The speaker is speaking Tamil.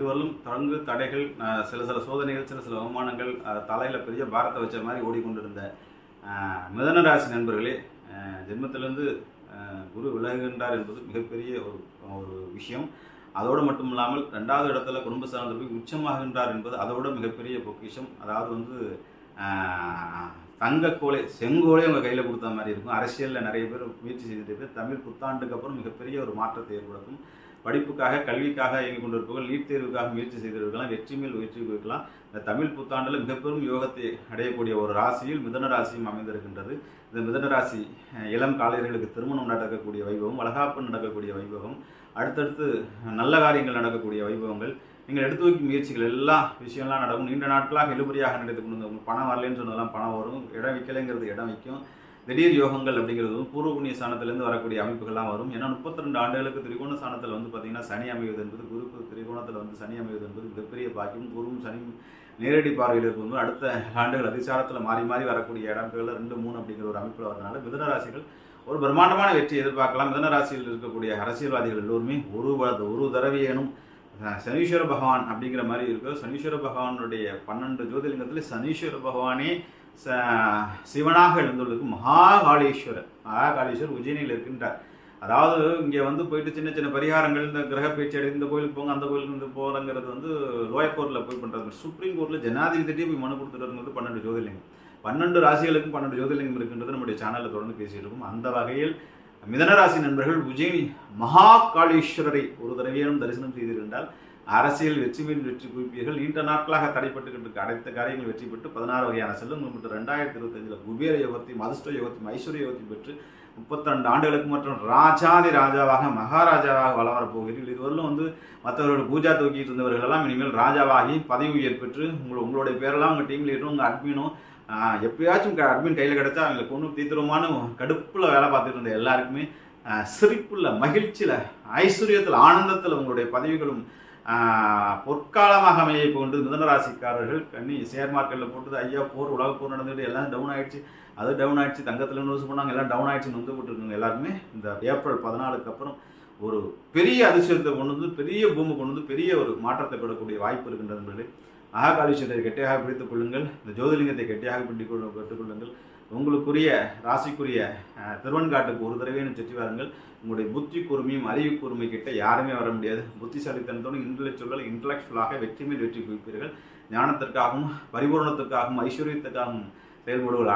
இதுவரையிலும் தொடர்ந்து தடைகள், சில சில சோதனைகள், சில சில அவமானங்கள், தலையில் பெரிய பாரத்தை வச்ச மாதிரி ஓடிக்கொண்டிருந்த மிதன ராசி நண்பர்களே, ஜென்மத்திலிருந்து குரு விலகுகின்றார் என்பது மிகப்பெரிய ஒரு விஷயம். அதோடு மட்டும் இல்லாமல் 2வது இடத்துல குடும்ப சார்ந்த போய் உச்சமாகின்றார் என்பது அதோட மிகப்பெரிய பொக்கிஷம். அதாவது தங்கக்கோலை செங்கோலே உங்கள் கையில் கொடுத்த மாதிரி இருக்கும். அரசியலில் நிறைய பேர் முயற்சி செய்துட்டு தமிழ் புத்தாண்டுக்கு அப்புறம் மிகப்பெரிய ஒரு மாற்றத்தை ஏற்படுத்தும். படிப்புக்காக கல்விக்காக இயங்கிக் கொண்டிருப்பவர்கள், நீட் தேர்வுக்காக முயற்சி செய்திருக்கலாம், வெற்றி மேல் வெற்றி கொடுக்கலாம். இந்த தமிழ் புத்தாண்டில் மிகப்பெரும் யோகத்தை அடையக்கூடிய ஒரு ராசியில் மிதன ராசியும் அமைந்திருக்கின்றது. இந்த மிதன ராசி இளம் காலையர்களுக்கு திருமணம் நடக்கக்கூடிய வைபவம், வளகாப்பு நடக்கக்கூடிய வைபவம், அடுத்தடுத்து நல்ல காரியங்கள் நடக்கக்கூடிய வைபவங்கள், நீங்கள் எடுத்து வைக்கும் முயற்சிகள் எல்லா விஷயம்லாம் நடக்கும். நீண்ட நாட்களாக இழுபறியாக நடந்து கொண்டு உங்களுக்கு பணம் வரலன்னு சொன்னதெல்லாம் பணம் வரும். இடம் வைக்கலைங்கிறது இடம் வைக்கும். திடீர் யோகங்கள் அப்படிங்கிறதும் பூர்வ புண்ணிய ஸ்தானத்திலேருந்து வரக்கூடிய அமைப்புகள்லாம் வரும். ஏன்னா 32 ஆண்டுகளுக்கு திரிகோண ஸ்தானத்தில் பார்த்தீங்கன்னா சனி அமைவது என்பது, குருக்கு திரிகோணத்தில் சனி அமைவது என்பது மிகப்பெரிய பாக்கியம். குருவும் சனி நேரடி பார்வையில் இருக்கும்போது அடுத்த ஆண்டுகள் அதிசாரத்தில் மாறி மாறி வரக்கூடிய இடங்களில் 2, 3 அப்படிங்கிற ஒரு அமைப்பில் வரதுனால மிதன ராசிகள் ஒரு பிரம்மாண்டமான வெற்றி எதிர்பார்க்கலாம். மிதன ராசியில் இருக்கக்கூடிய அரசியல்வாதிகள் எல்லோருமே ஒரு தடவையேனும் சனீஸ்வர பகவான் அப்படிங்கிற மாதிரி இருக்கு. சனீஸ்வர பகவானுடைய 12 ஜோதிலிங்கத்தில் சனீஸ்வர பகவானே சிவனாக எழுந்துள்ளது மகாகாளீஸ்வரர் உஜ்ஜயினியில் இருக்கின்றார். அதாவது இங்கே போயிட்டு சின்ன சின்ன பரிகாரங்கள், இந்த கிரக பேச்சு அடி இந்த கோயிலுக்கு போங்க அந்த கோயிலுக்கு போகிறங்கிறது லோயர் கோர்ட்டில் போய் பண்ணுறது. சுப்ரீம் கோர்ட்டில் ஜனாதிபதியே போய் மனு கொடுத்துட்டு 12 ஜோதிலிங்கம், 12 ராசிகளுக்கும் 12 ஜோதிலிங்கம் இருக்கின்றது. நம்முடைய சேனலில் தொடர்ந்து பேசிட்டு இருக்கும். அந்த வகையில் மிதனராசி நண்பர்கள் உஜ்ஜயினி மகாகாளீஸ்வரரை ஒரு தடவையும் தரிசனம் செய்திருந்தால் அரசியல் வெற்றி மேல் வெற்றி குவிப்பீர்கள். நீண்ட நாட்களாக தடைப்பட்டுக்கிட்டு அனைத்து காரியங்கள் வெற்றி பெற்று 16 வகையான செல்வங்கள் பெற்று 2025 குபேர யோகத்தையும் அதிர்ஷ்ட யோகத்தையும் ஐஸ்வர்ய யோகத்தையும் பெற்று 32 ஆண்டுகளுக்கு மற்றும் ராஜாதி ராஜாவாக மகாராஜாவாக வளம் வரப்போகிறீர்கள். இதுவரையிலும் மற்றவர்கள் பூஜா தூக்கிட்டு இருந்தவர்கள் எல்லாம் இனிமேல் ராஜாவாகி பதவி உயர் பெற்று உங்களுடைய பேரெல்லாம் உங்கள் டீம் லீடரும் உங்கள் அட்மினும் எப்பயாச்சும் அட்மின் கையில் கிடச்சா அவங்களுக்கு ஒன்றும் தீத்திரமான கடுப்பில் வேலை பார்த்துட்டு இருந்த எல்லாருக்குமே சிரிப்புள்ள மகிழ்ச்சியில் ஐஸ்வர்யத்தில் ஆனந்தத்தில் உங்களுடைய பதவிகளும் பொற்காலமாக அமைய கொண்டு மிதனராசிக்காரர்கள் ஷேர் மார்க்கெட்டில் போட்டது ஐயா போர் உலக போர் நடந்துட்டு எல்லாம் டவுன் ஆகிடுச்சு, அது டவுன் ஆகிடுச்சு, தங்கத்தில் நியூஸ் பண்ணாங்க எல்லாம் டவுன் ஆகிடுச்சுன்னு போட்டுருக்காங்க. எல்லாருமே இந்த ஏப்ரல் 14க்கு அப்புறம் ஒரு பெரிய அதிர்ஷ்டத்தை பெரிய பூமி பெரிய ஒரு மாற்றத்தை பெறக்கூடிய வாய்ப்பு இருக்கின்றது. மகாகாளீஸ்வரரை கெட்டியாக பிடித்துக் கொள்ளுங்கள். இந்த ஜோதிலிங்கத்தை கெட்டியாக பெற்றுக்கொள்ளுங்கள். உங்களுக்குரிய ராசிக்குரிய திருவன்காட்டுக்கு ஒரு தடவையும் சுற்றி வாருங்கள். உங்களுடைய புத்தி கூர்மையும் அறிவு கூர்மை கிட்ட யாருமே வர முடியாது. புத்திசாலித்தனத்தோடு இன்டலெக்சுவலாக வெற்றி மேல் வெற்றி குவிப்பீர்கள். ஞானத்திற்காகவும் பரிபூர்ணத்திற்காகவும் ஐஸ்வர்யத்திற்காகவும் செயல்படுவர்கள்